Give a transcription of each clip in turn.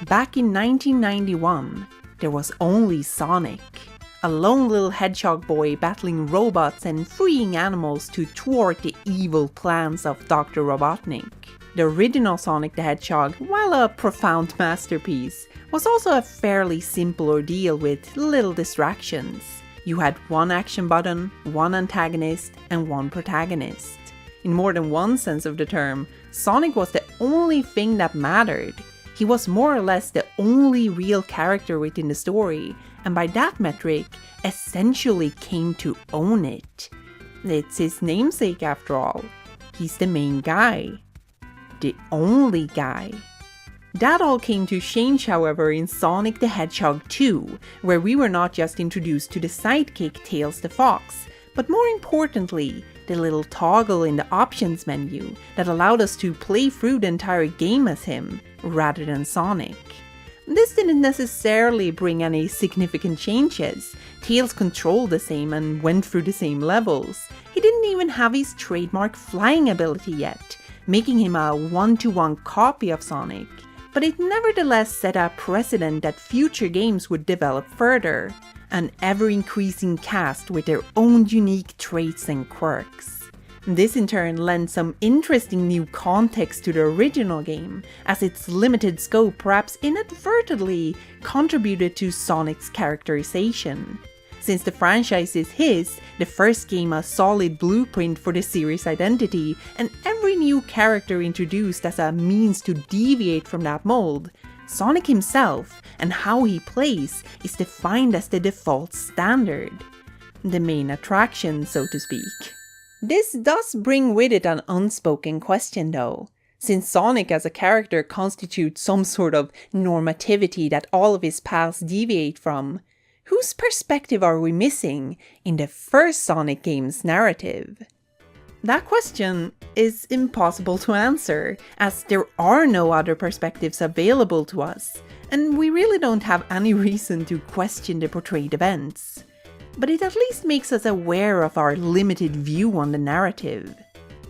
Back in 1991, there was only Sonic, a lone little hedgehog boy battling robots and freeing animals to thwart the evil plans of Dr. Robotnik. The original Sonic the Hedgehog, while a profound masterpiece, was also a fairly simple ordeal with little distractions. You had one action button, one antagonist, and one protagonist. In more than one sense of the term, Sonic was the only thing that mattered. He was more or less the only real character within the story, and by that metric, essentially came to own it. It's his namesake after all. He's the main guy. The only guy. That all came to change, however, in Sonic the Hedgehog 2, where we were not just introduced to the sidekick Tails the Fox, but more importantly, the little toggle in the options menu that allowed us to play through the entire game as him, rather than Sonic. This didn't necessarily bring any significant changes. Tails controlled the same and went through the same levels. He didn't even have his trademark flying ability yet, making him a one-to-one copy of Sonic. But it nevertheless set a precedent that future games would develop further. An ever-increasing cast with their own unique traits and quirks. This in turn lent some interesting new context to the original game, as its limited scope perhaps inadvertently contributed to Sonic's characterization. Since the franchise is his, the first game a solid blueprint for the series' identity, and every new character introduced as a means to deviate from that mold, Sonic himself and how he plays is defined as the default standard. The main attraction, so to speak. This does bring with it an unspoken question though. Since Sonic as a character constitutes some sort of normativity that all of his pals deviate from, whose perspective are we missing in the first Sonic game's narrative? That question is impossible to answer, as there are no other perspectives available to us, and we really don't have any reason to question the portrayed events. But it at least makes us aware of our limited view on the narrative.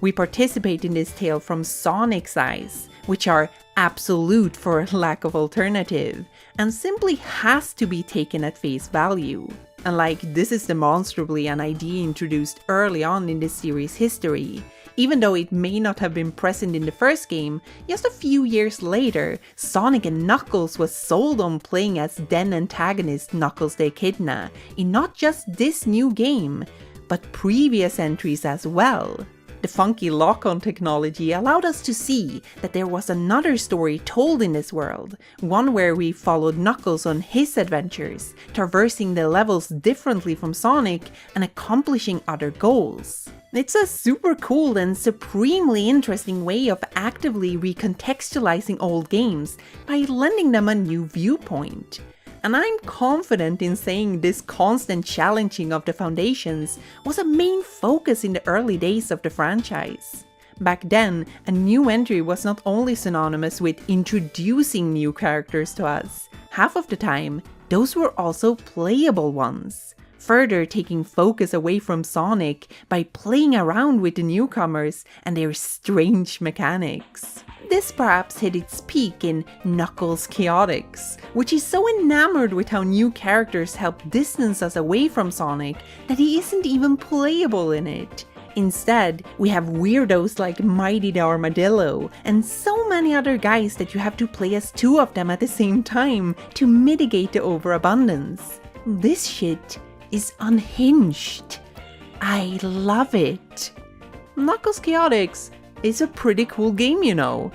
We participate in this tale from Sonic's eyes, which are absolute for lack of alternative, and simply has to be taken at face value. And like this is demonstrably an idea introduced early on in the series' history, even though it may not have been present in the first game, just a few years later, Sonic and Knuckles was sold on playing as then antagonist Knuckles the Echidna in not just this new game, but previous entries as well. The funky lock-on technology allowed us to see that there was another story told in this world, one where we followed Knuckles on his adventures, traversing the levels differently from Sonic and accomplishing other goals. It's a super cool and supremely interesting way of actively recontextualizing old games by lending them a new viewpoint. And I'm confident in saying this constant challenging of the foundations was a main focus in the early days of the franchise. Back then, a new entry was not only synonymous with introducing new characters to us, half of the time, those were also playable ones. Further taking focus away from Sonic by playing around with the newcomers and their strange mechanics. This perhaps hit its peak in Knuckles Chaotix, which is so enamored with how new characters help distance us away from Sonic that he isn't even playable in it. Instead, we have weirdos like Mighty the Armadillo, and so many other guys that you have to play as two of them at the same time to mitigate the overabundance. This shit is unhinged. I love it. Knuckles Chaotix is a pretty cool game, you know.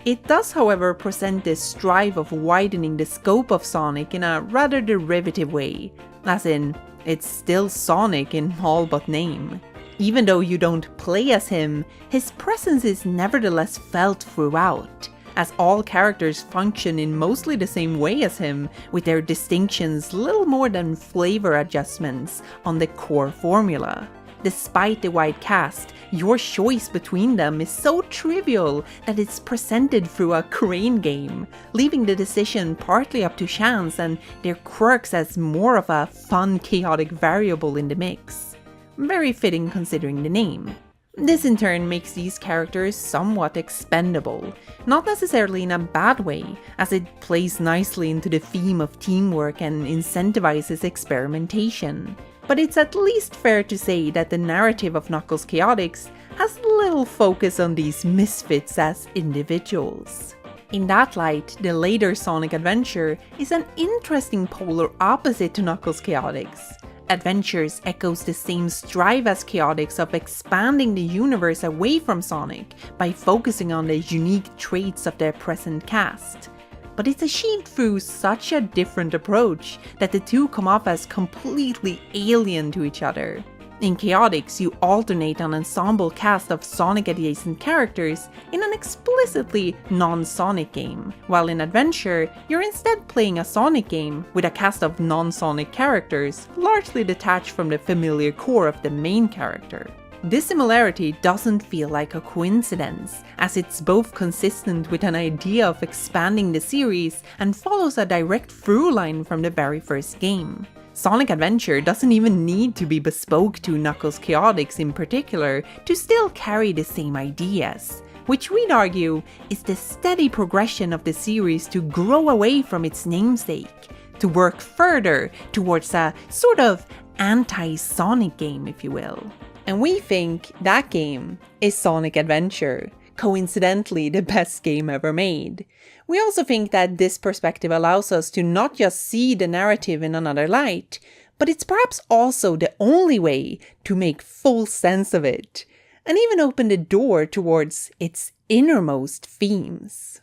It does, however, present this strive of widening the scope of Sonic in a rather derivative way, as in, it's still Sonic in all but name. Even though you don't play as him, his presence is nevertheless felt throughout, as all characters function in mostly the same way as him, with their distinctions little more than flavor adjustments on the core formula. Despite the wide cast, your choice between them is so trivial that it's presented through a crane game, leaving the decision partly up to chance and their quirks as more of a fun, chaotic variable in the mix. Very fitting considering the name. This in turn makes these characters somewhat expendable, not necessarily in a bad way, as it plays nicely into the theme of teamwork and incentivizes experimentation. But it's at least fair to say that the narrative of Knuckles Chaotix has little focus on these misfits as individuals. In that light, the later Sonic Adventure is an interesting polar opposite to Knuckles Chaotix. Adventures echoes the same strive as Chaotix of expanding the universe away from Sonic by focusing on the unique traits of their present cast. But it's achieved through such a different approach that the two come off as completely alien to each other. In Chaotix, you alternate an ensemble cast of Sonic-adjacent characters in an explicitly non-Sonic game, while in Adventure, you're instead playing a Sonic game with a cast of non-Sonic characters, largely detached from the familiar core of the main character. This similarity doesn't feel like a coincidence, as it's both consistent with an idea of expanding the series and follows a direct through line from the very first game. Sonic Adventure doesn't even need to be bespoke to Knuckles Chaotix in particular to still carry the same ideas, which we'd argue is the steady progression of the series to grow away from its namesake, to work further towards a sort of anti-Sonic game, if you will. And we think that game is Sonic Adventure, coincidentally the best game ever made. We also think that this perspective allows us to not just see the narrative in another light, but it's perhaps also the only way to make full sense of it, and even open the door towards its innermost themes.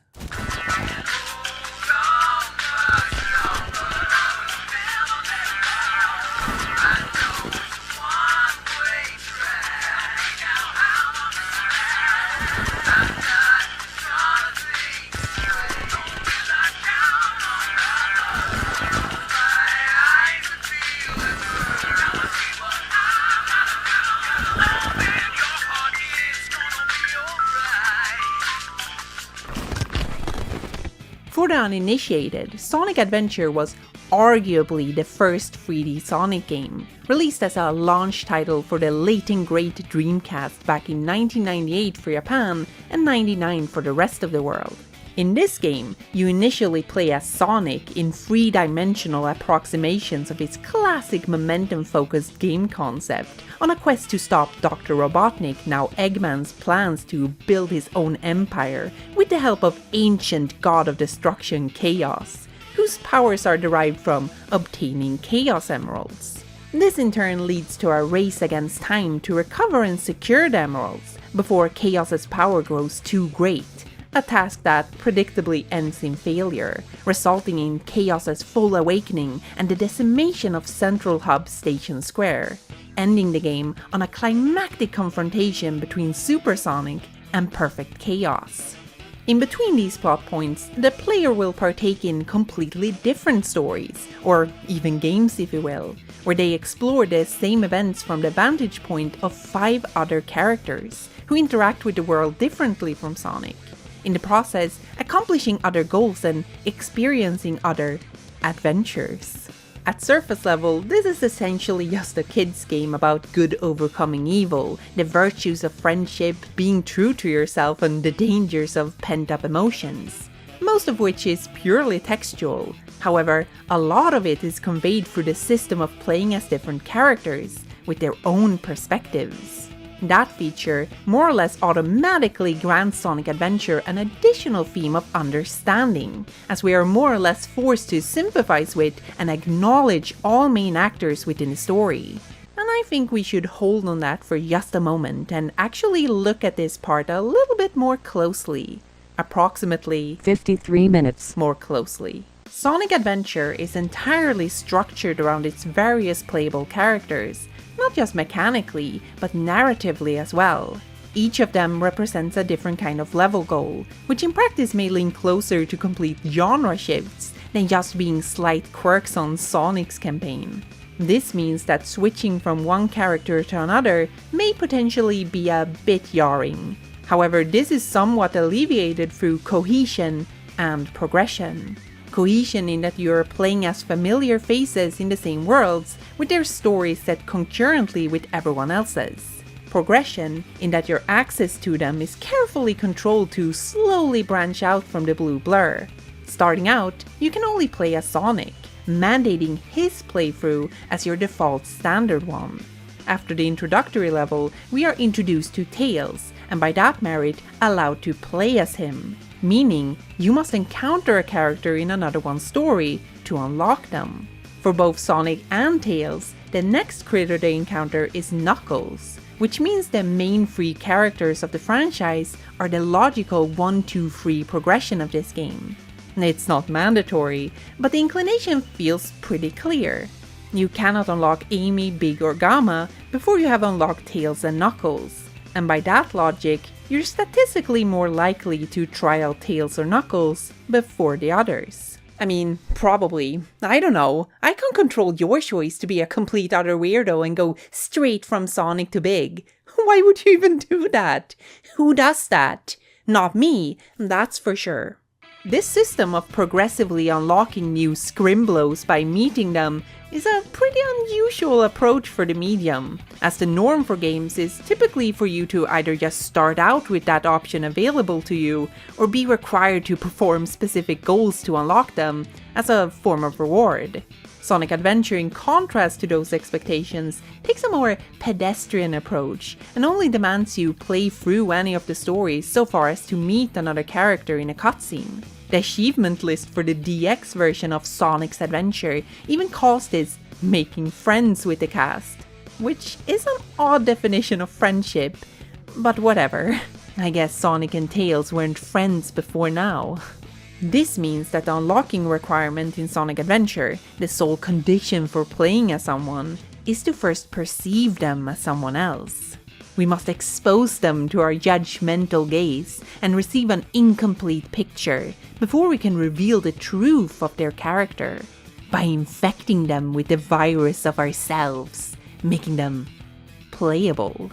For the uninitiated, Sonic Adventure was arguably the first 3D Sonic game, released as a launch title for the late and great Dreamcast back in 1998 for Japan and 99 for the rest of the world. In this game, you initially play as Sonic in three-dimensional approximations of its classic momentum-focused game concept, on a quest to stop Dr. Robotnik, now Eggman's plans to build his own empire, with the help of ancient god of destruction Chaos, whose powers are derived from obtaining Chaos Emeralds. This in turn leads to a race against time to recover and secure the emeralds, before Chaos's power grows too great. A task that predictably ends in failure, resulting in Chaos's full awakening and the decimation of Central Hub Station Square, ending the game on a climactic confrontation between Super Sonic and Perfect Chaos. In between these plot points, the player will partake in completely different stories, or even games if you will, where they explore the same events from the vantage point of 5 other characters, who interact with the world differently from Sonic. In the process, accomplishing other goals and experiencing other adventures. At surface level, this is essentially just a kid's game about good overcoming evil, the virtues of friendship, being true to yourself, and the dangers of pent-up emotions. Most of which is purely textual. However, a lot of it is conveyed through the system of playing as different characters, with their own perspectives. That feature more or less automatically grants Sonic Adventure an additional theme of understanding, as we are more or less forced to sympathize with and acknowledge all main actors within the story. And I think we should hold on that for just a moment and actually look at this part a little bit more closely. Approximately 53 minutes more closely. Sonic Adventure is entirely structured around its various playable characters, not just mechanically, but narratively as well. Each of them represents a different kind of level goal, which in practice may lean closer to complete genre shifts than just being slight quirks on Sonic's campaign. This means that switching from one character to another may potentially be a bit jarring. However, this is somewhat alleviated through cohesion and progression. Cohesion in that you're playing as familiar faces in the same worlds, with their stories set concurrently with everyone else's. progression in that your access to them is carefully controlled to slowly branch out from the blue blur. Starting out, you can only play as Sonic, mandating his playthrough as your default standard one. After the introductory level, we are introduced to Tails, and by that merit, allowed to play as him, meaning you must encounter a character in another one's story to unlock them. For both Sonic and Tails, the next critter they encounter is Knuckles, which means the main three characters of the franchise are the logical 1-2-3 progression of this game. It's not mandatory, but the inclination feels pretty clear. You cannot unlock Amy, Big or Gamma before you have unlocked Tails and Knuckles, and by that logic, you're statistically more likely to try out Tails or Knuckles before the others. I mean, probably. I don't know. I can't control your choice to be a complete utter weirdo and go straight from Sonic to Big. Why would you even do that? Who does that? Not me, that's for sure. This system of progressively unlocking new Scrimblows by meeting them is a pretty unusual approach for the medium, as the norm for games is typically for you to either just start out with that option available to you, or be required to perform specific goals to unlock them, as a form of reward. Sonic Adventure, in contrast to those expectations, takes a more pedestrian approach, and only demands you play through any of the stories so far as to meet another character in a cutscene. The achievement list for the DX version of Sonic's Adventure even calls this making friends with the cast, which is an odd definition of friendship, but whatever. I guess Sonic and Tails weren't friends before now. This means that the unlocking requirement in Sonic Adventure, the sole condition for playing as someone, is to first perceive them as someone else. We must expose them to our judgmental gaze and receive an incomplete picture before we can reveal the truth of their character, by infecting them with the virus of ourselves, making them playable.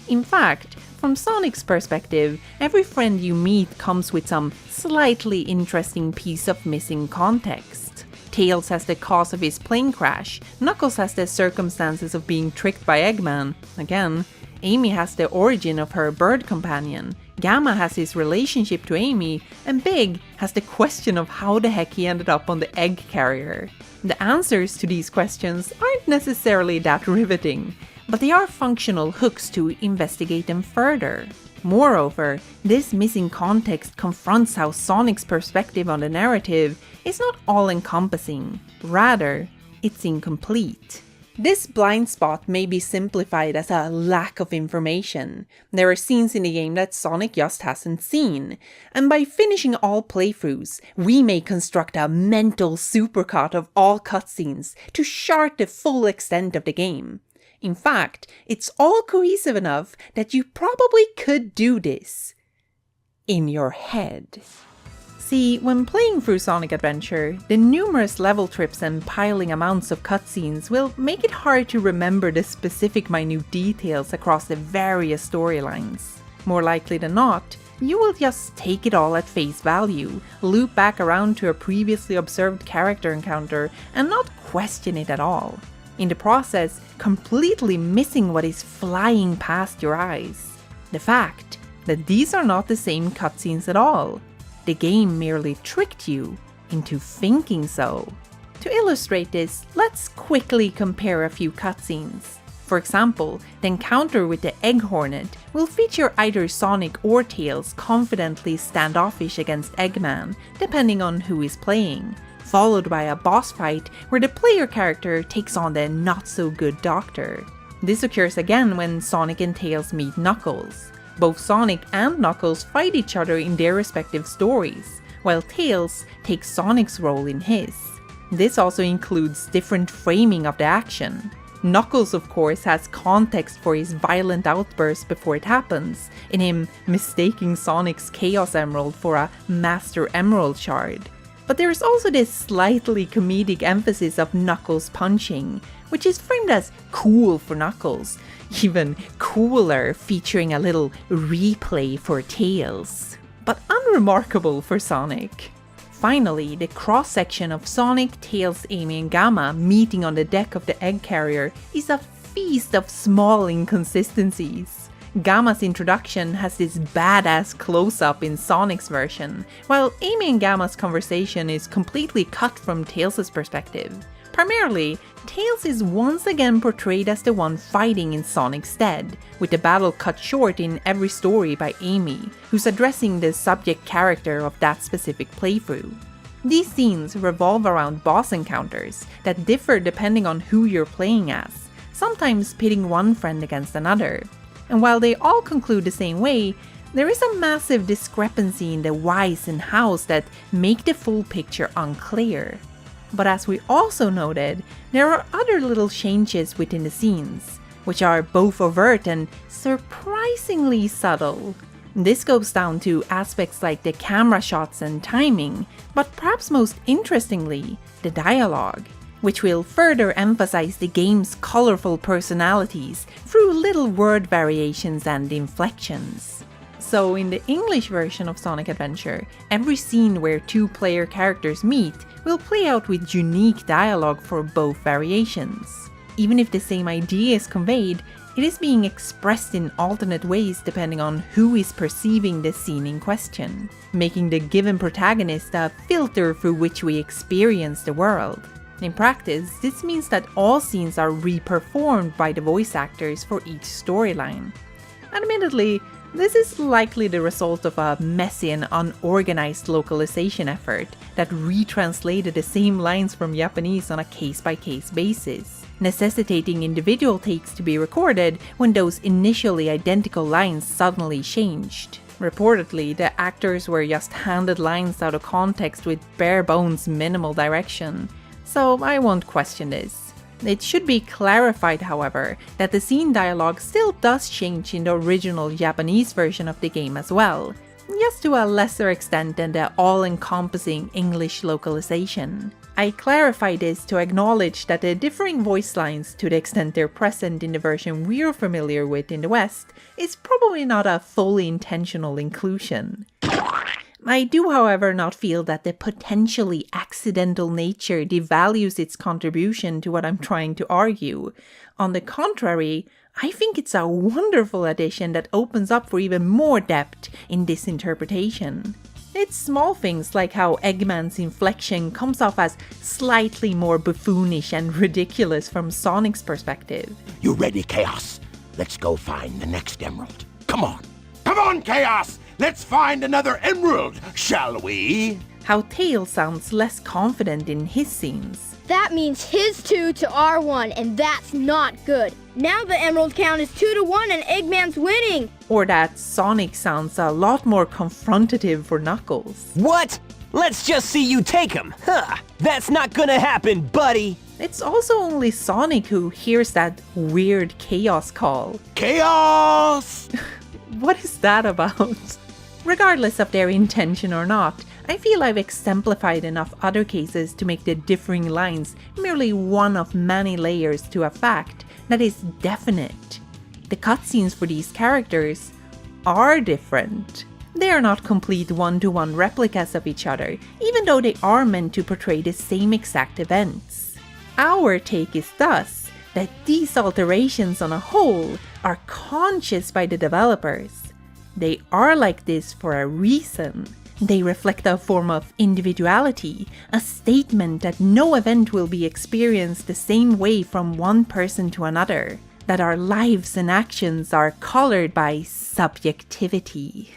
In fact, from Sonic's perspective, every friend you meet comes with some slightly interesting piece of missing context. Tails has the cause of his plane crash, Knuckles has the circumstances of being tricked by Eggman, again, Amy has the origin of her bird companion, Gamma has his relationship to Amy, and Big has the question of how the heck he ended up on the egg carrier. The answers to these questions aren't necessarily that riveting, but they are functional hooks to investigate them further. Moreover, this missing context confronts how Sonic's perspective on the narrative is not all-encompassing, rather, it's incomplete. This blind spot may be simplified as a lack of information. There are scenes in the game that Sonic just hasn't seen, and by finishing all playthroughs, we may construct a mental supercut of all cutscenes to chart the full extent of the game. In fact, it's all cohesive enough that you probably could do this in your head. See, when playing through Sonic Adventure, the numerous level trips and piling amounts of cutscenes will make it hard to remember the specific minute details across the various storylines. More likely than not, you will just take it all at face value, loop back around to a previously observed character encounter, and not question it at all. In the process, completely missing what is flying past your eyes. The fact that these are not the same cutscenes at all. The game merely tricked you into thinking so. To illustrate this, let's quickly compare a few cutscenes. For example, the encounter with the Egg Hornet will feature either Sonic or Tails confidently standoffish against Eggman, depending on who is playing, followed by a boss fight where the player character takes on the not-so-good Doctor. This occurs again when Sonic and Tails meet Knuckles. Both Sonic and Knuckles fight each other in their respective stories, while Tails takes Sonic's role in his. This also includes different framing of the action. Knuckles, of course, has context for his violent outburst before it happens, in him mistaking Sonic's Chaos Emerald for a Master Emerald shard. But there is also this slightly comedic emphasis of Knuckles punching, which is framed as cool for Knuckles, even cooler featuring a little replay for Tails, but unremarkable for Sonic. Finally, the cross-section of Sonic, Tails, Amy and Gamma meeting on the deck of the egg carrier is a feast of small inconsistencies. Gamma's introduction has this badass close-up in Sonic's version, while Amy and Gamma's conversation is completely cut from Tails' perspective. Primarily, Tails is once again portrayed as the one fighting in Sonic's stead, with the battle cut short in every story by Amy, who's addressing the subject character of that specific playthrough. These scenes revolve around boss encounters that differ depending on who you're playing as, sometimes pitting one friend against another. And while they all conclude the same way, there is a massive discrepancy in the whys and hows that make the full picture unclear. But as we also noted, there are other little changes within the scenes, which are both overt and surprisingly subtle. This goes down to aspects like the camera shots and timing, but perhaps most interestingly, the dialogue, which will further emphasize the game's colorful personalities through little word variations and inflections. So in the English version of Sonic Adventure, every scene where two player characters meet will play out with unique dialogue for both variations. Even if the same idea is conveyed, it is being expressed in alternate ways depending on who is perceiving the scene in question, making the given protagonist a filter through which we experience the world. In practice, this means that all scenes are re-performed by the voice actors for each storyline. Admittedly, this is likely the result of a messy and unorganized localization effort that retranslated the same lines from Japanese on a case-by-case basis, necessitating individual takes to be recorded when those initially identical lines suddenly changed. Reportedly, the actors were just handed lines out of context with bare-bones minimal direction, so I won't question this. It should be clarified, however, that the scene dialogue still does change in the original Japanese version of the game as well, just to a lesser extent than the all-encompassing English localization. I clarify this to acknowledge that the differing voice lines, to the extent they're present in the version we're familiar with in the West, is probably not a fully intentional inclusion. I do, however, not feel that the potentially accidental nature devalues its contribution to what I'm trying to argue. On the contrary, I think it's a wonderful addition that opens up for even more depth in this interpretation. It's small things like how Eggman's inflection comes off as slightly more buffoonish and ridiculous from Sonic's perspective. You ready, Chaos? Let's go find the next emerald. Come on! Come on, Chaos! Let's find another emerald, shall we? How Tails sounds less confident in his scenes. That means his 2 to our 1, and that's not good. Now the emerald count is 2 to 1 and Eggman's winning. Or that Sonic sounds a lot more confrontative for Knuckles. What? Let's just see you take him. Huh, that's not gonna happen, buddy. It's also only Sonic who hears that weird Chaos call. Chaos! What is that about? Regardless of their intention or not, I feel I've exemplified enough other cases to make the differing lines merely one of many layers to a fact that is definite. The cutscenes for these characters are different. They are not complete one-to-one replicas of each other, even though they are meant to portray the same exact events. Our take is thus that these alterations on a whole are conscious by the developers. They are like this for a reason. They reflect a form of individuality, a statement that no event will be experienced the same way from one person to another, that our lives and actions are colored by subjectivity.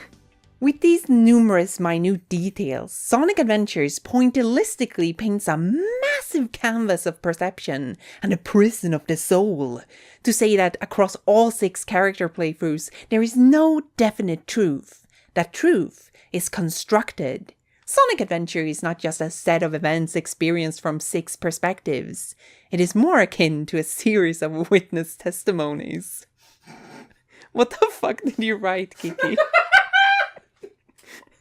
With these numerous minute details, Sonic Adventures pointillistically paints a massive canvas of perception and a prison of the soul, to say that across all 6 character playthroughs there is no definite truth. That truth is constructed. Sonic Adventure is not just a set of events experienced from 6 perspectives. It is more akin to a series of witness testimonies. What the fuck did you write, Kiki?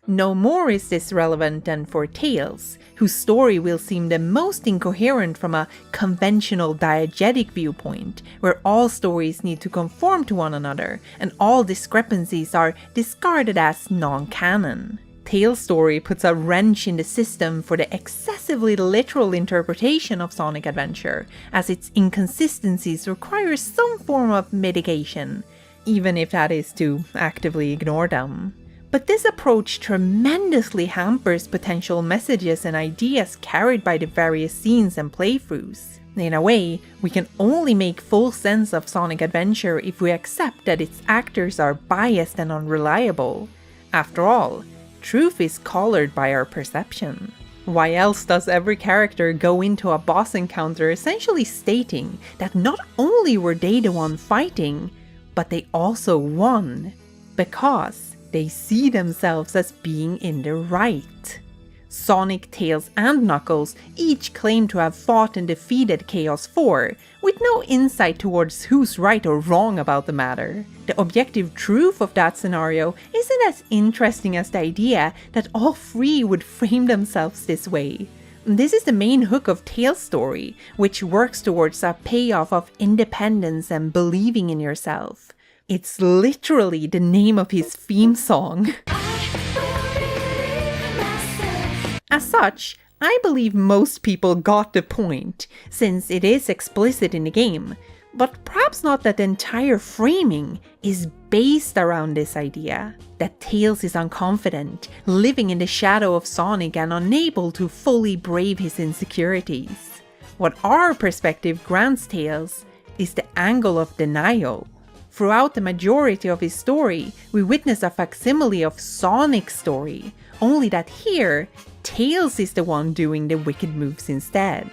No more is this relevant than for Tails, whose story will seem the most incoherent from a conventional diegetic viewpoint, where all stories need to conform to one another, and all discrepancies are discarded as non-canon. Tails story puts a wrench in the system for the excessively literal interpretation of Sonic Adventure, as its inconsistencies require some form of mitigation, even if that is to actively ignore them. But this approach tremendously hampers potential messages and ideas carried by the various scenes and playthroughs. In a way, we can only make full sense of Sonic Adventure if we accept that its actors are biased and unreliable. After all, truth is colored by our perception. Why else does every character go into a boss encounter essentially stating that not only were they the one fighting, but they also won? Because they see themselves as being in the right. Sonic, Tails, and Knuckles each claim to have fought and defeated Chaos 4, with no insight towards who's right or wrong about the matter. The objective truth of that scenario isn't as interesting as the idea that all three would frame themselves this way. This is the main hook of Tails' story, which works towards a payoff of independence and believing in yourself. It's literally the name of his theme song. As such, I believe most people got the point, since it is explicit in the game, but perhaps not that the entire framing is based around this idea, that Tails is unconfident, living in the shadow of Sonic and unable to fully brave his insecurities. What our perspective grants Tails is the angle of denial. Throughout the majority of his story, we witness a facsimile of Sonic's story, only that here, Tails is the one doing the wicked moves instead.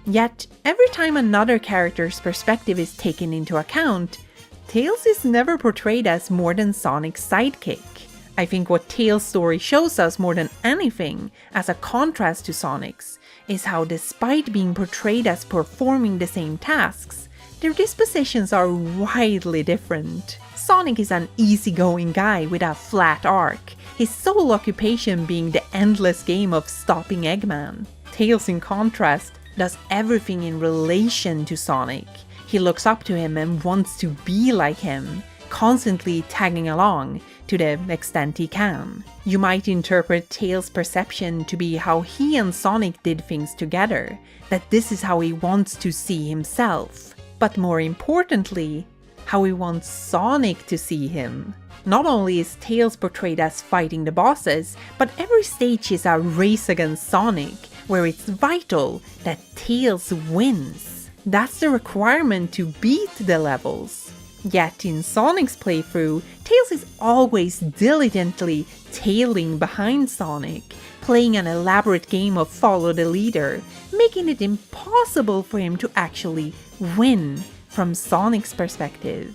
Yet, every time another character's perspective is taken into account, Tails is never portrayed as more than Sonic's sidekick. I think what Tails' story shows us more than anything, as a contrast to Sonic's, is how despite being portrayed as performing the same tasks, their dispositions are widely different. Sonic is an easygoing guy with a flat arc, his sole occupation being the endless game of stopping Eggman. Tails, in contrast, does everything in relation to Sonic. He looks up to him and wants to be like him, constantly tagging along, to the extent he can. You might interpret Tails' perception to be how he and Sonic did things together, that this is how he wants to see himself. But more importantly, how he wants Sonic to see him. Not only is Tails portrayed as fighting the bosses, but every stage is a race against Sonic, where it's vital that Tails wins. That's the requirement to beat the levels. Yet in Sonic's playthrough, Tails is always diligently tailing behind Sonic, playing an elaborate game of follow the leader, making it impossible for him to actually win from Sonic's perspective.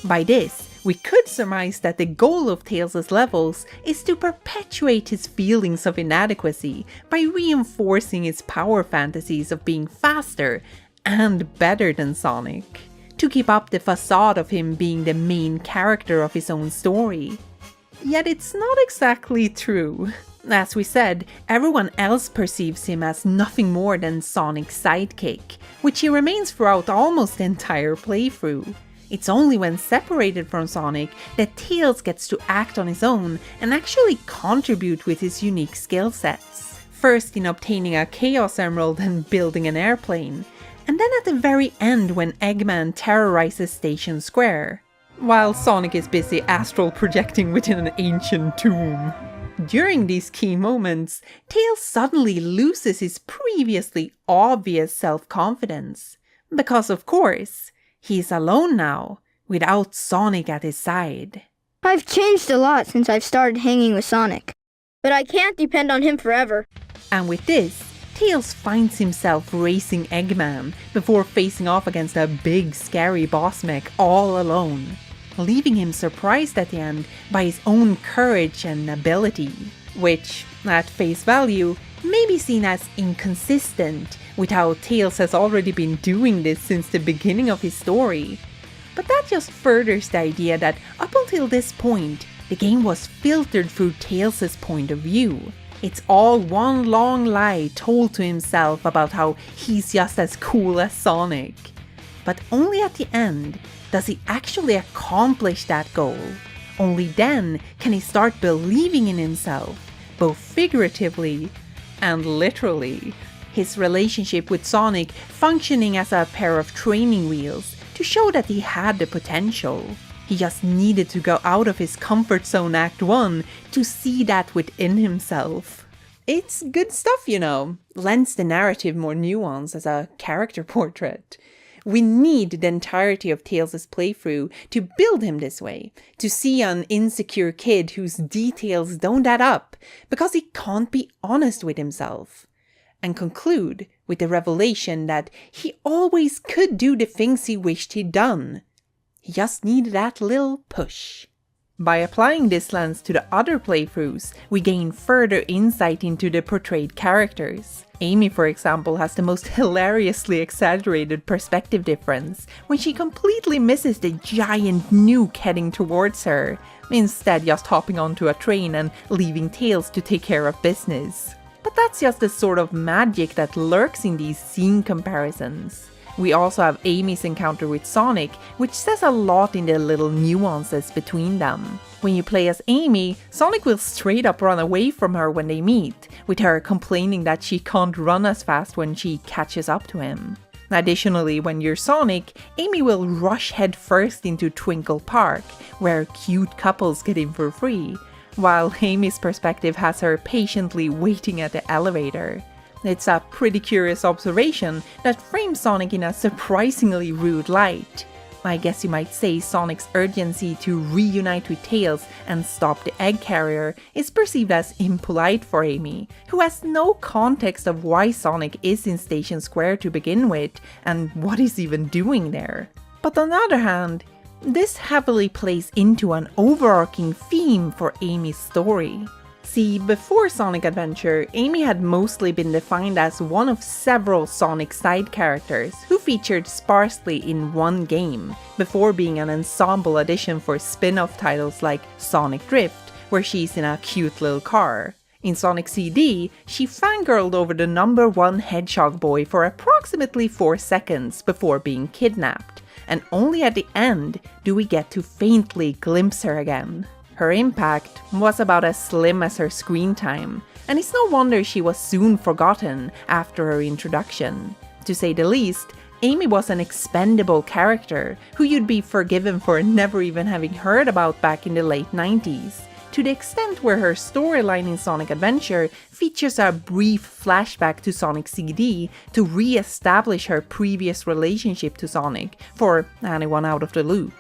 By this, we could surmise that the goal of Tails' levels is to perpetuate his feelings of inadequacy by reinforcing his power fantasies of being faster and better than Sonic, to keep up the facade of him being the main character of his own story. Yet it's not exactly true. As we said, everyone else perceives him as nothing more than Sonic's sidekick, which he remains throughout almost the entire playthrough. It's only when separated from Sonic that Tails gets to act on his own and actually contribute with his unique skill sets. First in obtaining a Chaos Emerald and building an airplane, and then at the very end when Eggman terrorizes Station Square, while Sonic is busy astral projecting within an ancient tomb. During these key moments, Tails suddenly loses his previously obvious self-confidence, because of course, he's alone now, without Sonic at his side. I've changed a lot since I've started hanging with Sonic, but I can't depend on him forever. And with this, Tails finds himself racing Eggman before facing off against a big scary boss mech all alone, leaving him surprised at the end by his own courage and ability, which, at face value, may be seen as inconsistent with how Tails has already been doing this since the beginning of his story. But that just furthers the idea that up until this point, the game was filtered through Tails' point of view. It's all one long lie told to himself about how he's just as cool as Sonic. But only at the end does he actually accomplish that goal. Only then can he start believing in himself, both figuratively and literally. His relationship with Sonic functioning as a pair of training wheels to show that he had the potential. He just needed to go out of his comfort zone Act 1 to see that within himself. It's good stuff, you know. Lends the narrative more nuance as a character portrait. We need the entirety of Tails' playthrough to build him this way, to see an insecure kid whose details don't add up because he can't be honest with himself. And conclude with the revelation that he always could do the things he wished he'd done. He just needed that little push. By applying this lens to the other playthroughs, we gain further insight into the portrayed characters. Amy, for example, has the most hilariously exaggerated perspective difference when she completely misses the giant nuke heading towards her, instead just hopping onto a train and leaving Tails to take care of business. But that's just the sort of magic that lurks in these scene comparisons. We also have Amy's encounter with Sonic, which says a lot in the little nuances between them. When you play as Amy, Sonic will straight up run away from her when they meet, with her complaining that she can't run as fast when she catches up to him. Additionally, when you're Sonic, Amy will rush headfirst into Twinkle Park, where cute couples get in for free, while Amy's perspective has her patiently waiting at the elevator. It's a pretty curious observation that frames Sonic in a surprisingly rude light. I guess you might say Sonic's urgency to reunite with Tails and stop the egg carrier is perceived as impolite for Amy, who has no context of why Sonic is in Station Square to begin with and what he's even doing there. But on the other hand, this heavily plays into an overarching theme for Amy's story. See, before Sonic Adventure, Amy had mostly been defined as one of several Sonic side characters who featured sparsely in one game, before being an ensemble addition for spin-off titles like Sonic Drift, where she's in a cute little car. In Sonic CD, she fangirled over the #1 Hedgehog boy for approximately 4 seconds before being kidnapped, and only at the end do we get to faintly glimpse her again. Her impact was about as slim as her screen time, and it's no wonder she was soon forgotten after her introduction. To say the least, Amy was an expendable character who you'd be forgiven for never even having heard about back in the late 90s, to the extent where her storyline in Sonic Adventure features a brief flashback to Sonic CD to re-establish her previous relationship to Sonic, for anyone out of the loop.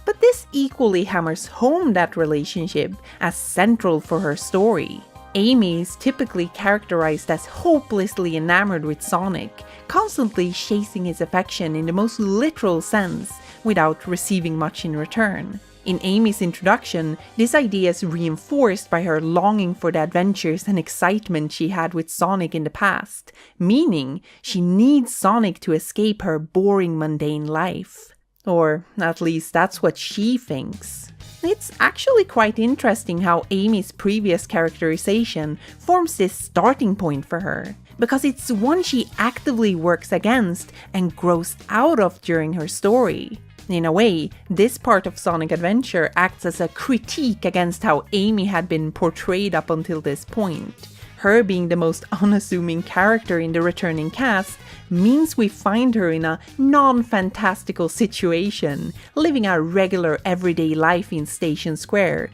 But this equally hammers home that relationship as central for her story. Amy is typically characterized as hopelessly enamored with Sonic, constantly chasing his affection in the most literal sense, without receiving much in return. In Amy's introduction, this idea is reinforced by her longing for the adventures and excitement she had with Sonic in the past, meaning she needs Sonic to escape her boring, mundane life. Or at least that's what she thinks. It's actually quite interesting how Amy's previous characterization forms this starting point for her, because it's one she actively works against and grows out of during her story. In a way, this part of Sonic Adventure acts as a critique against how Amy had been portrayed up until this point. Her being the most unassuming character in the returning cast means we find her in a non-fantastical situation, living a regular everyday life in Station Square,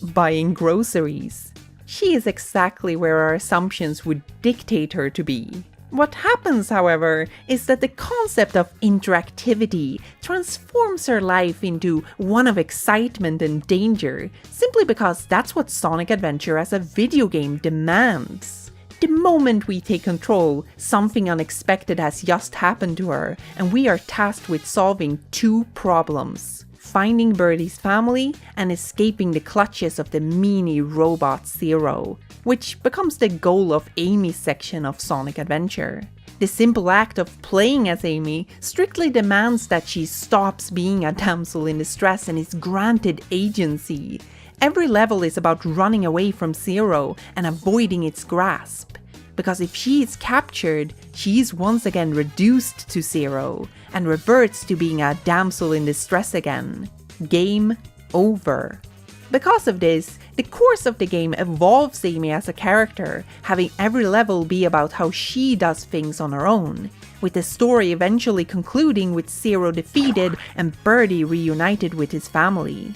buying groceries. She is exactly where our assumptions would dictate her to be. What happens, however, is that the concept of interactivity transforms her life into one of excitement and danger, simply because that's what Sonic Adventure as a video game demands. The moment we take control, something unexpected has just happened to her, and we are tasked with solving 2 problems: finding Birdie's family and escaping the clutches of the meanie robot Zero, which becomes the goal of Amy's section of Sonic Adventure. The simple act of playing as Amy strictly demands that she stops being a damsel in distress and is granted agency. Every level is about running away from Zero and avoiding its grasp. Because if she is captured, she is once again reduced to Zero and reverts to being a damsel in distress again. Game over. Because of this, the course of the game evolves Amy as a character, having every level be about how she does things on her own, with the story eventually concluding with Zero defeated and Birdie reunited with his family.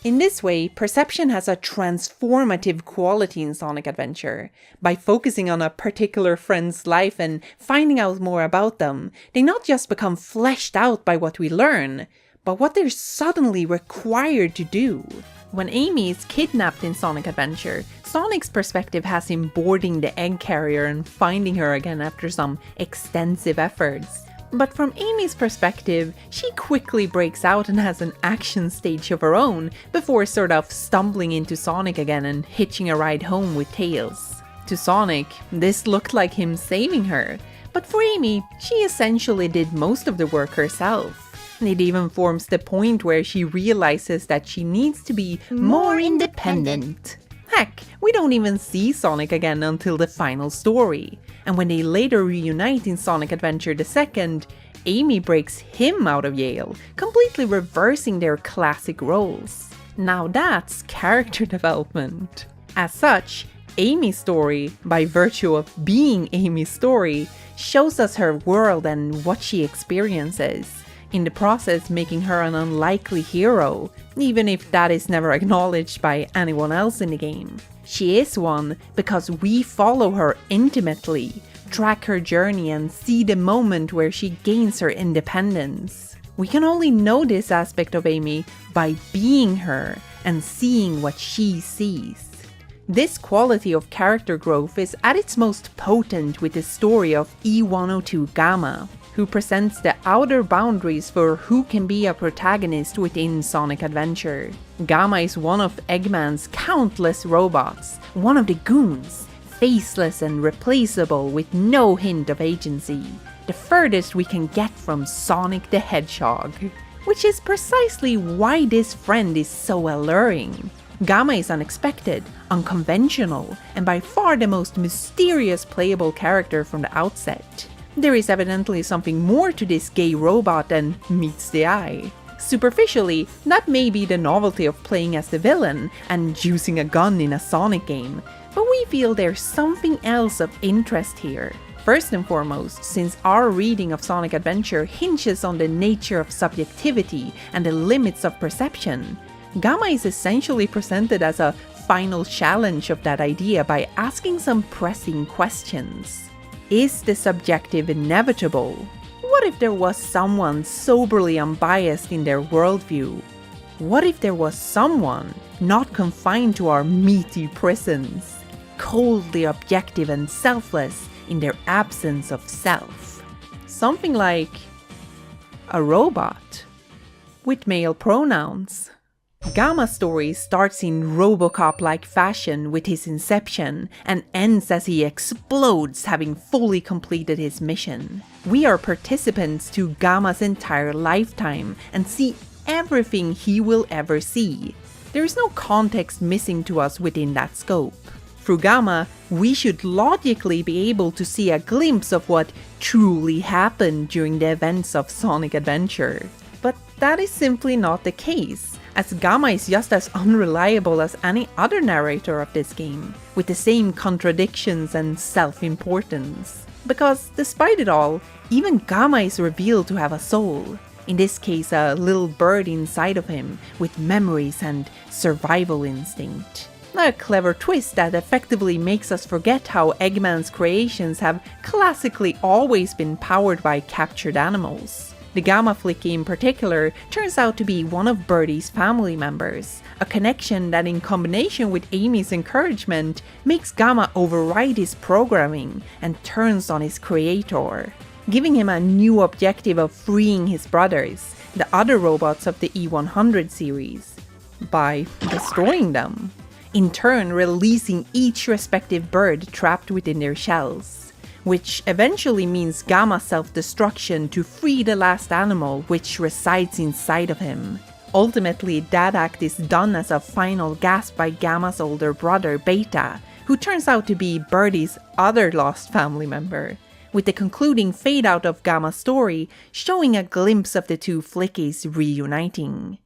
In this way, perception has a transformative quality in Sonic Adventure. By focusing on a particular friend's life and finding out more about them, they not just become fleshed out by what we learn, but what they're suddenly required to do. When Amy is kidnapped in Sonic Adventure, Sonic's perspective has him boarding the egg carrier and finding her again after some extensive efforts. But from Amy's perspective, she quickly breaks out and has an action stage of her own before sort of stumbling into Sonic again and hitching a ride home with Tails. To Sonic, this looked like him saving her, but for Amy, she essentially did most of the work herself. It even forms the point where she realizes that she needs to be more independent. Heck, we don't even see Sonic again until the final story. And when they later reunite in Sonic Adventure 2, Amy breaks him out of jail, completely reversing their classic roles. Now that's character development. As such, Amy's story, by virtue of being Amy's story, shows us her world and what she experiences, in the process making her an unlikely hero, even if that is never acknowledged by anyone else in the game. She is one because we follow her intimately, track her journey and see the moment where she gains her independence. We can only know this aspect of Amy by being her and seeing what she sees. This quality of character growth is at its most potent with the story of E102 Gamma, who presents the outer boundaries for who can be a protagonist within Sonic Adventure. Gamma is one of Eggman's countless robots, one of the goons, faceless and replaceable with no hint of agency, the furthest we can get from Sonic the Hedgehog. Which is precisely why this friend is so alluring. Gamma is unexpected, unconventional, and by far the most mysterious playable character from the outset. There is evidently something more to this gay robot than meets the eye. Superficially, that may be the novelty of playing as the villain and using a gun in a Sonic game, but we feel there's something else of interest here. First and foremost, since our reading of Sonic Adventure hinges on the nature of subjectivity and the limits of perception, Gamma is essentially presented as a final challenge of that idea by asking some pressing questions. Is the subjective inevitable? What if there was someone soberly unbiased in their worldview? What if there was someone not confined to our meaty prisons, coldly objective and selfless in their absence of self? Something like a robot with male pronouns. Gamma's story starts in Robocop-like fashion with his inception and ends as he explodes, having fully completed his mission. We are participants to Gamma's entire lifetime and see everything he will ever see. There is no context missing to us within that scope. Through Gamma, we should logically be able to see a glimpse of what truly happened during the events of Sonic Adventure. But that is simply not the case, as Gamma is just as unreliable as any other narrator of this game, with the same contradictions and self-importance. Because, despite it all, even Gamma is revealed to have a soul, in this case a little bird inside of him, with memories and survival instinct. A clever twist that effectively makes us forget how Eggman's creations have classically always been powered by captured animals. The Gamma Flicky in particular turns out to be one of Birdie's family members, a connection that in combination with Amy's encouragement makes Gamma override his programming and turns on his creator, giving him a new objective of freeing his brothers, the other robots of the E100 series, by destroying them, in turn releasing each respective bird trapped within their shells. Which eventually means Gamma's self-destruction to free the last animal which resides inside of him. Ultimately, that act is done as a final gasp by Gamma's older brother, Beta, who turns out to be Birdie's other lost family member, with the concluding fade-out of Gamma's story showing a glimpse of the two Flickies reuniting.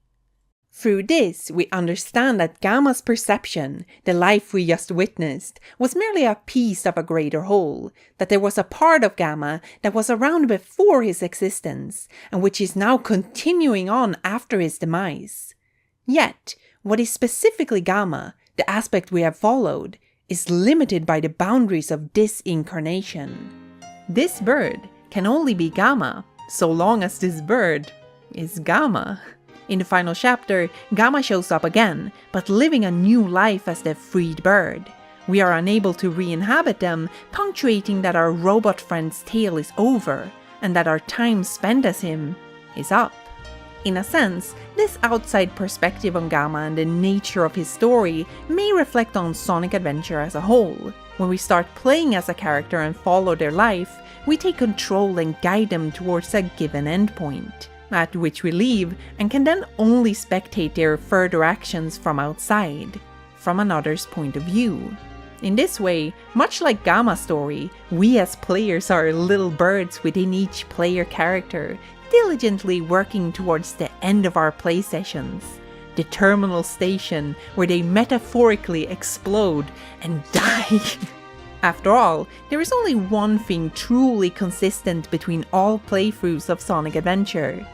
Through this, we understand that Gamma's perception, the life we just witnessed, was merely a piece of a greater whole, that there was a part of Gamma that was around before his existence, and which is now continuing on after his demise. Yet, what is specifically Gamma, the aspect we have followed, is limited by the boundaries of this incarnation. This bird can only be Gamma, so long as this bird is Gamma. In the final chapter, Gamma shows up again, but living a new life as the freed bird. We are unable to re-inhabit them, punctuating that our robot friend's tale is over, and that our time spent as him is up. In a sense, this outside perspective on Gamma and the nature of his story may reflect on Sonic Adventure as a whole. When we start playing as a character and follow their life, we take control and guide them towards a given endpoint, at which we leave and can then only spectate their further actions from outside, from another's point of view. In this way, much like Gamma's story, we as players are little birds within each player character, diligently working towards the end of our play sessions, the terminal station where they metaphorically explode and die. After all, there is only one thing truly consistent between all playthroughs of Sonic Adventure,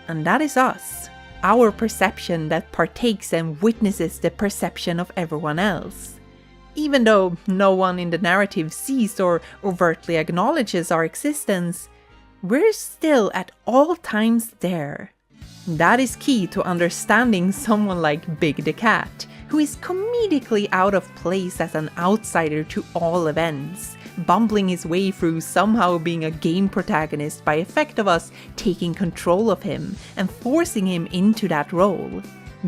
and that is us, our perception that partakes and witnesses the perception of everyone else. Even though no one in the narrative sees or overtly acknowledges our existence, we're still at all times there. That is key to understanding someone like Big the Cat, who is comedically out of place as an outsider to all events, bumbling his way through somehow being a game protagonist by effect of us taking control of him and forcing him into that role.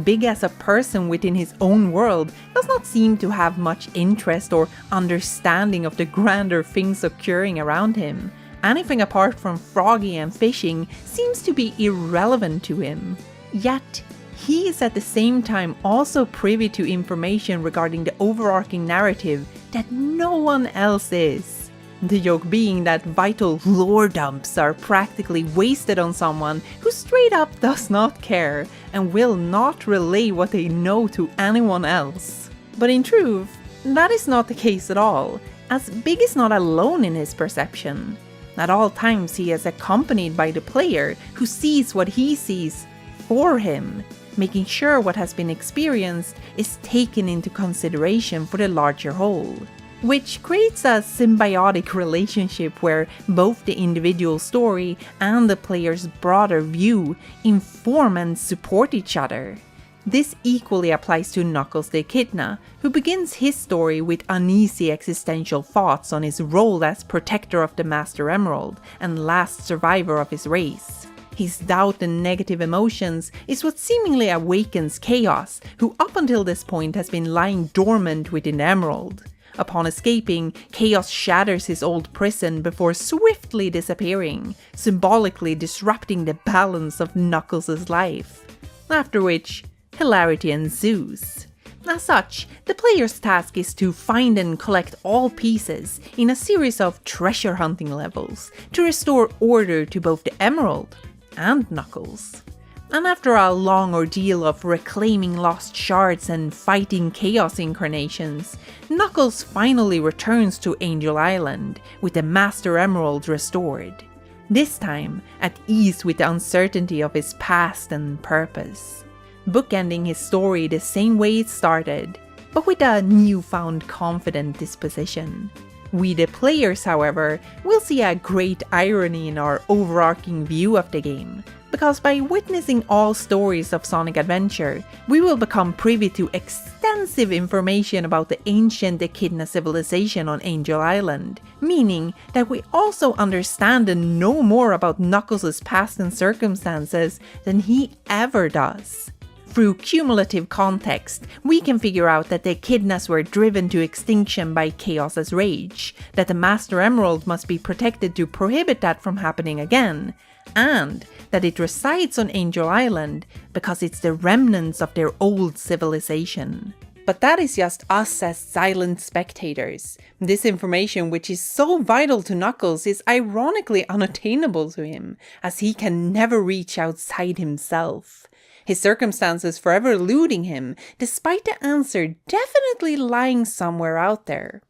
Big as a person within his own world does not seem to have much interest or understanding of the grander things occurring around him. Anything apart from Froggy and fishing seems to be irrelevant to him. Yet, he is at the same time also privy to information regarding the overarching narrative that no one else is. The joke being that vital lore dumps are practically wasted on someone who straight up does not care and will not relay what they know to anyone else. But in truth, that is not the case at all, as Big is not alone in his perception. At all times he is accompanied by the player who sees what he sees for him, making sure what has been experienced is taken into consideration for the larger whole, which creates a symbiotic relationship where both the individual story and the player's broader view inform and support each other. This equally applies to Knuckles the Echidna, who begins his story with uneasy existential thoughts on his role as protector of the Master Emerald and last survivor of his race. His doubt and negative emotions is what seemingly awakens Chaos, who up until this point has been lying dormant within the Emerald. Upon escaping, Chaos shatters his old prison before swiftly disappearing, symbolically disrupting the balance of Knuckles' life. After which, hilarity ensues. As such, the player's task is to find and collect all pieces in a series of treasure hunting levels to restore order to both the Emerald and Knuckles. And after a long ordeal of reclaiming lost shards and fighting Chaos incarnations, Knuckles finally returns to Angel Island with the Master Emerald restored. This time, at ease with the uncertainty of his past and purpose. Bookending his story the same way it started, but with a newfound confident disposition. We the players, however, will see a great irony in our overarching view of the game, because by witnessing all stories of Sonic Adventure, we will become privy to extensive information about the ancient Echidna civilization on Angel Island, meaning that we also understand and know more about Knuckles' past and circumstances than he ever does. Through cumulative context, we can figure out that the Echidnas were driven to extinction by Chaos's rage, that the Master Emerald must be protected to prohibit that from happening again, and that it resides on Angel Island because it's the remnants of their old civilization. But that is just us as silent spectators. This information, which is so vital to Knuckles, is ironically unattainable to him, as he can never reach outside himself. his circumstances forever eluding him, despite the answer definitely lying somewhere out there.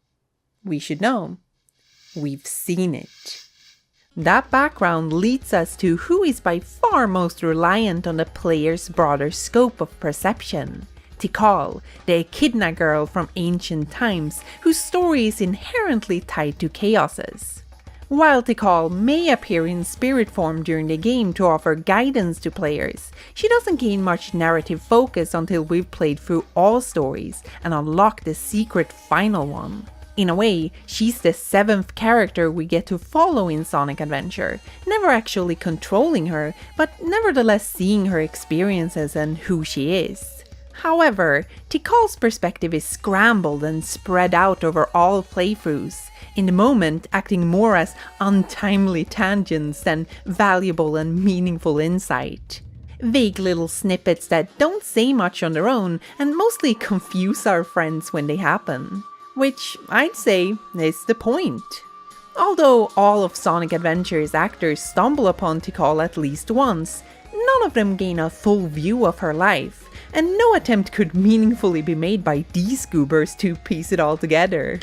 We should know. We've seen it. That background leads us to who is by far most reliant on the player's broader scope of perception. Tikal, the echidna girl from ancient times, whose story is inherently tied to chaoses. While Tikal may appear in spirit form during the game to offer guidance to players, she doesn't gain much narrative focus until we've played through all stories and unlocked the secret final one. In a way, she's the 7th character we get to follow in Sonic Adventure, never actually controlling her, but nevertheless seeing her experiences and who she is. However, Tikal's perspective is scrambled and spread out over all playthroughs, in the moment acting more as untimely tangents than valuable and meaningful insight. Vague little snippets that don't say much on their own and mostly confuse our friends when they happen. Which I'd say is the point. Although all of Sonic Adventure's actors stumble upon Tikal at least once, none of them gain a full view of her life, and no attempt could meaningfully be made by these goobers to piece it all together.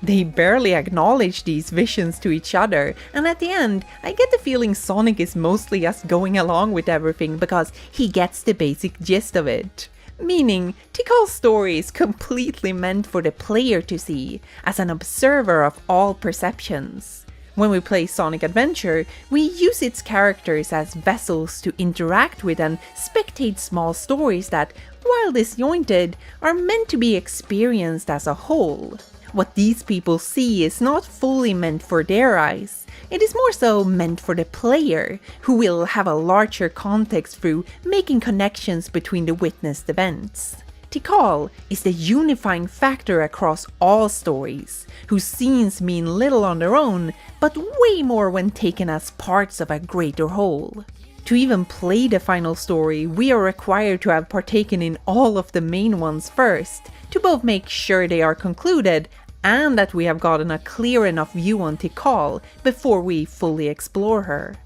They barely acknowledge these visions to each other, and at the end, I get the feeling Sonic is mostly just going along with everything because he gets the basic gist of it. Meaning, Tikal's story is completely meant for the player to see, as an observer of all perceptions. When we play Sonic Adventure, we use its characters as vessels to interact with and spectate small stories that, while disjointed, are meant to be experienced as a whole. What these people see is not fully meant for their eyes. It is more so meant for the player, who will have a larger context through making connections between the witnessed events. Tikal is the unifying factor across all stories, whose scenes mean little on their own, but way more when taken as parts of a greater whole. To even play the final story, we are required to have partaken in all of the main ones first, to both make sure they are concluded and that we have gotten a clear enough view on Tikal before we fully explore her.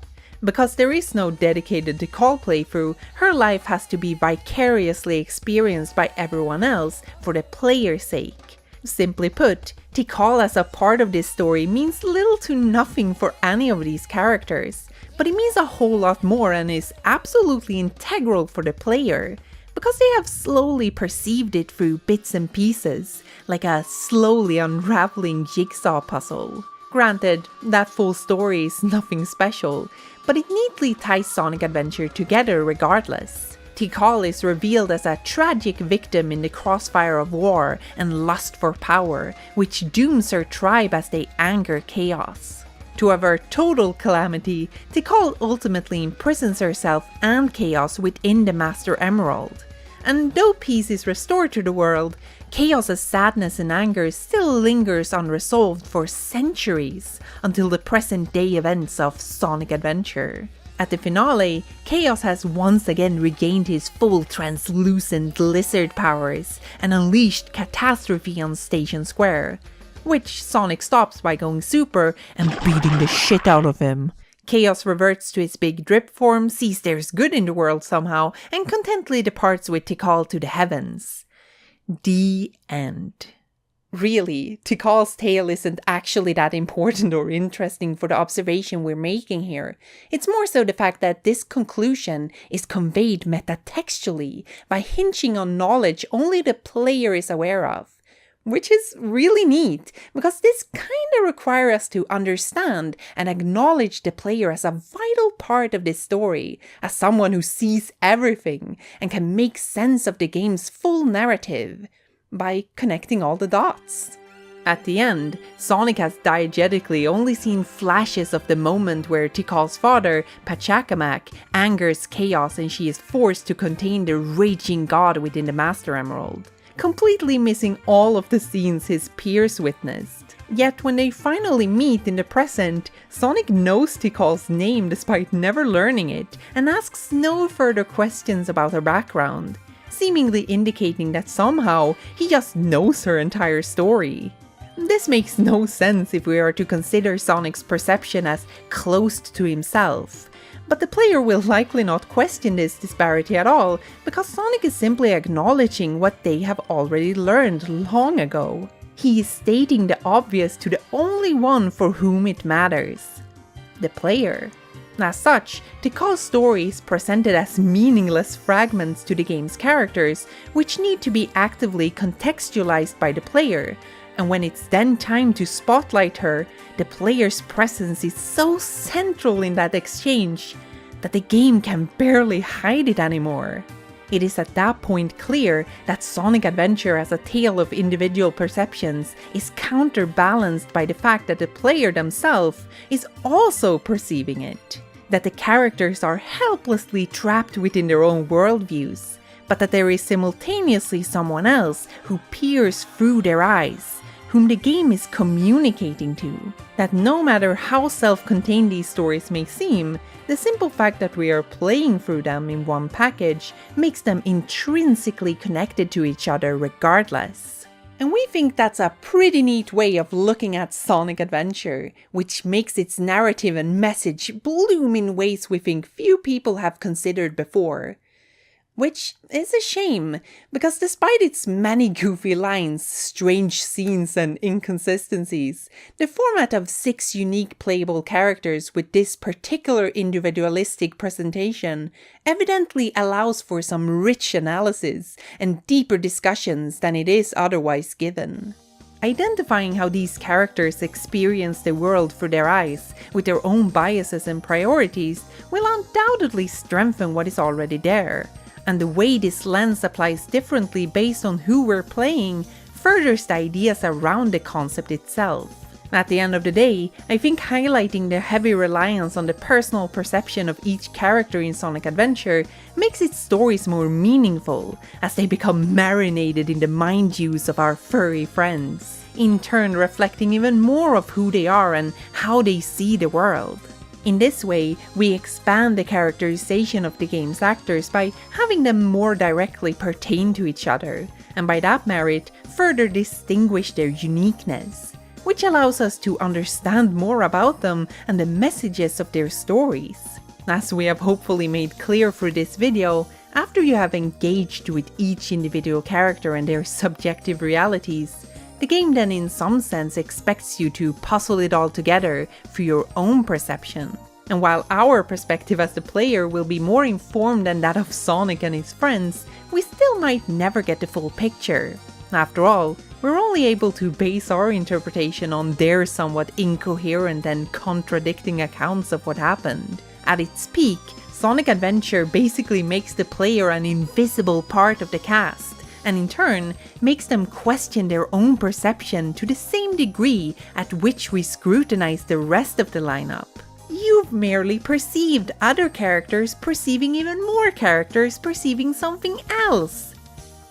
Because there is no dedicated Tikal playthrough, her life has to be vicariously experienced by everyone else for the player's sake. Simply put, Tikal as a part of this story means little to nothing for any of these characters, but it means a whole lot more and is absolutely integral for the player, because they have slowly perceived it through bits and pieces, like a slowly unraveling jigsaw puzzle. Granted, that full story is nothing special, but it neatly ties Sonic Adventure together regardless. Tikal is revealed as a tragic victim in the crossfire of war and lust for power, which dooms her tribe as they anger chaos. To avert total calamity, Tikal ultimately imprisons herself and chaos within the Master Emerald. And though peace is restored to the world, Chaos's sadness and anger still lingers unresolved for centuries until the present-day events of Sonic Adventure. At the finale, Chaos has once again regained his full translucent lizard powers and unleashed catastrophe on Station Square, which Sonic stops by going super and beating the shit out of him. Chaos reverts to his big drip form, sees there's good in the world somehow, and contently departs with Tikal to the heavens. The end. Really, Tikal's tale isn't actually that important or interesting for the observation we're making here. It's more so the fact that this conclusion is conveyed metatextually by hinging on knowledge only the player is aware of. Which is really neat, because this kinda requires us to understand and acknowledge the player as a vital part of this story, as someone who sees everything and can make sense of the game's full narrative by connecting all the dots. At the end, Sonic has diegetically only seen flashes of the moment where Tikal's father, Pachacamac, angers Chaos and she is forced to contain the raging god within the Master Emerald, completely missing all of the scenes his peers witnessed. Yet when they finally meet in the present, Sonic knows Tikal's name despite never learning it, and asks no further questions about her background, seemingly indicating that somehow he just knows her entire story. This makes no sense if we are to consider Sonic's perception as closed to himself, But the player will likely not question this disparity at all, because Sonic is simply acknowledging what they have already learned long ago. He is stating the obvious to the only one for whom it matters: the player. As such, Tikal's story is presented as meaningless fragments to the game's characters, which need to be actively contextualized by the player, and when it's then time to spotlight her, the player's presence is so central in that exchange that the game can barely hide it anymore. It is at that point clear that Sonic Adventure as a tale of individual perceptions is counterbalanced by the fact that the player themselves is also perceiving it. That the characters are helplessly trapped within their own worldviews, but that there is simultaneously someone else who peers through their eyes, whom the game is communicating to. That no matter how self-contained these stories may seem, the simple fact that we are playing through them in one package makes them intrinsically connected to each other regardless. And we think that's a pretty neat way of looking at Sonic Adventure, which makes its narrative and message bloom in ways we think few people have considered before. Which is a shame, because despite its many goofy lines, strange scenes and inconsistencies, the format of 6 unique playable characters with this particular individualistic presentation evidently allows for some rich analysis and deeper discussions than it is otherwise given. Identifying how these characters experience the world through their eyes, with their own biases and priorities, will undoubtedly strengthen what is already there. And the way this lens applies differently based on who we're playing furthers the ideas around the concept itself. At the end of the day, I think highlighting the heavy reliance on the personal perception of each character in Sonic Adventure makes its stories more meaningful, as they become marinated in the mind juice of our furry friends, in turn reflecting even more of who they are and how they see the world. In this way, we expand the characterization of the game's actors by having them more directly pertain to each other, and by that merit, further distinguish their uniqueness, which allows us to understand more about them and the messages of their stories. As we have hopefully made clear through this video, after you have engaged with each individual character and their subjective realities, the game then in some sense expects you to puzzle it all together through your own perception. And while our perspective as the player will be more informed than that of Sonic and his friends, we still might never get the full picture. After all, we're only able to base our interpretation on their somewhat incoherent and contradicting accounts of what happened. At its peak, Sonic Adventure basically makes the player an invisible part of the cast, and in turn makes them question their own perception to the same degree at which we scrutinize the rest of the lineup. You've merely perceived other characters perceiving even more characters perceiving something else.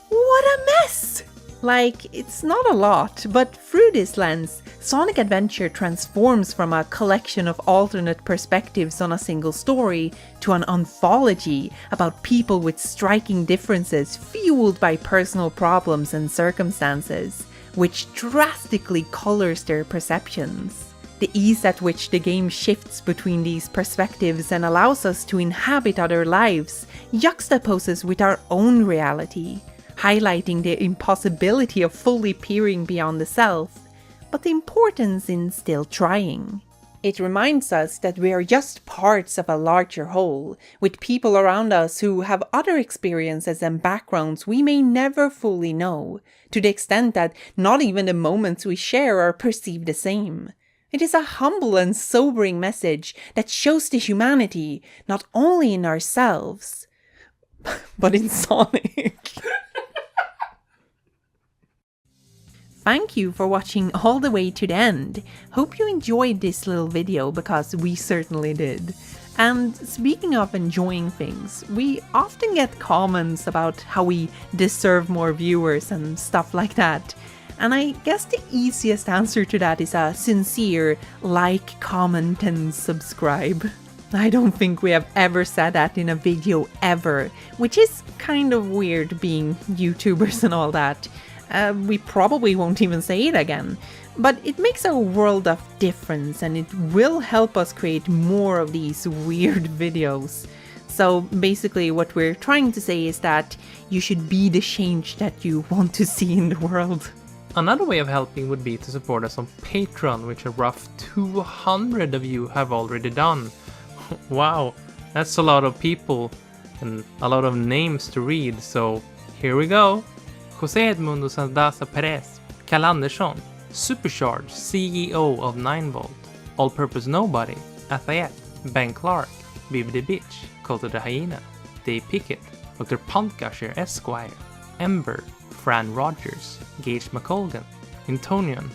What a mess! Like, it's not a lot, but through this lens, Sonic Adventure transforms from a collection of alternate perspectives on a single story to an anthology about people with striking differences fueled by personal problems and circumstances, which drastically colors their perceptions. The ease at which the game shifts between these perspectives and allows us to inhabit other lives juxtaposes with our own reality, highlighting the impossibility of fully peering beyond the self, but the importance in still trying. It reminds us that we are just parts of a larger whole, with people around us who have other experiences and backgrounds we may never fully know, to the extent that not even the moments we share are perceived the same. It is a humble and sobering message that shows the humanity, not only in ourselves, but in Sonic. Thank you for watching all the way to the end. Hope you enjoyed this little video, because we certainly did. And speaking of enjoying things, we often get comments about how we deserve more viewers and stuff like that. And I guess the easiest answer to that is a sincere like, comment, and subscribe. I don't think we have ever said that in a video ever, which is kind of weird being YouTubers and all that. We probably won't even say it again. But it makes a world of difference, and it will help us create more of these weird videos. So basically what we're trying to say is that you should be the change that you want to see in the world. Another way of helping would be to support us on Patreon, which a rough 200 of you have already done. Wow, that's a lot of people and a lot of names to read, so here we go. Jose Edmundo Saldasa Perez, Kalle Andersson, Supercharged, CEO of 9volt, All-Purpose Nobody, Athayet, Ben Clark, Bibi the Bitch, Coulter the Hyena, Dave Pickett, Dr. Puntgusher Esquire, Ember, Fran Rogers, Gage McColgan, Intonian,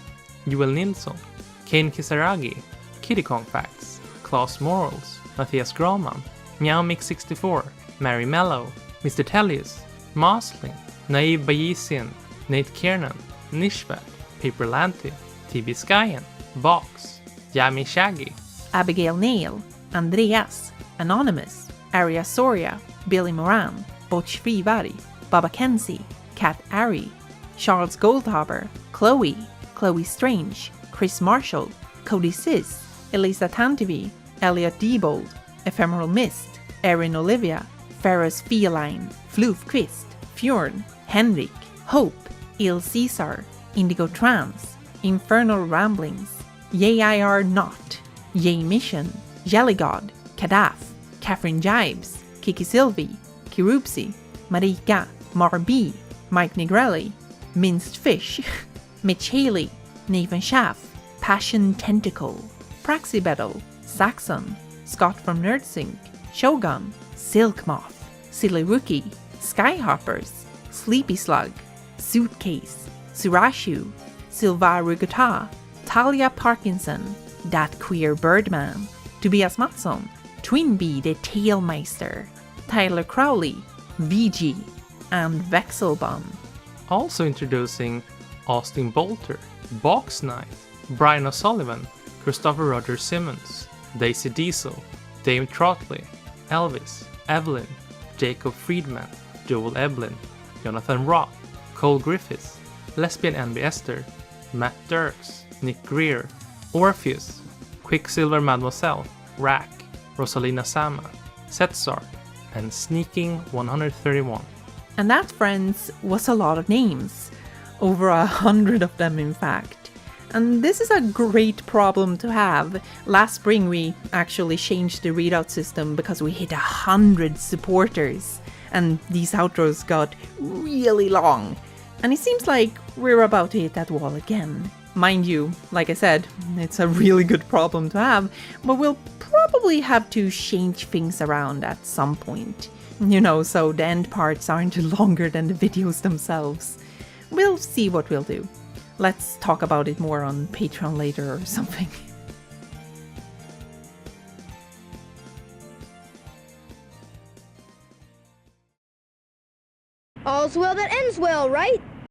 Joel Nilsson, Kane Kisaragi, Kitty Kong Facts, Klaus Morals, Matthias Grauman, MeowMix64, Mary Mello, Mr. Tellius, Mosling, Naive Bayesian, Nate Kiernan, Nishvat, Paper Lanty, TB Skyen, Box, Yami Shaggy, Abigail Nail, Andreas, Anonymous, Aria Soria, Billy Moran, Botch Frivari, Baba Kenzie, Kat Ari, Charles Goldhaber, Chloe, Chloe Strange, Chris Marshall, Cody Sis, Elisa Tantivi, Elliot Diebold, Ephemeral Mist, Erin Olivia, Ferris Feline, Floof Quist, Fjorn, Henrik, Hope, Il Caesar, Indigo Trans, Infernal Ramblings, Yayir Not, Yay Mission, Jellygod, Kadaf, Catherine Jibes, Kiki Sylvie, Kirupsi, Marika, Marby, Mike Negrelli, Minced Fish, Mitch Haley, Nathan Schaff, Passion Tentacle, Praxibedel, Saxon, Scott from Nerdsync, Shogun, Silk Moth, Silly Rookie, Skyhoppers, Sleepy Slug, Suitcase, Surashu, Silva Rugata, Talia Parkinson, That Queer Birdman, Tobias Mattsson, Twinbee the Tailmeister, Tyler Crowley, VG, and Vexelbun. Also introducing Austin Bolter, Box Knight, Brian O'Sullivan, Christopher Roger Simmons, Daisy Diesel, Dame Trotley, Elvis, Evelyn, Jacob Friedman, Joel Eblin, Jonathan Roth, Cole Griffiths, Lesbian Envy Esther, Matt Dirks, Nick Greer, Orpheus, Quicksilver Mademoiselle, Rack, Rosalina Sama, Setsar, and Sneaking 131. And that, friends, was a lot of names. Over 100 of them, in fact. And this is a great problem to have. Last spring we actually changed the readout system because we hit 100 supporters. And these outros got really long. And it seems like we're about to hit that wall again. Mind you, like I said, it's a really good problem to have, but we'll probably have to change things around at some point. You know, so the end parts aren't longer than the videos themselves. We'll see what we'll do. Let's talk about it more on Patreon later or something. All's well that ends well, right?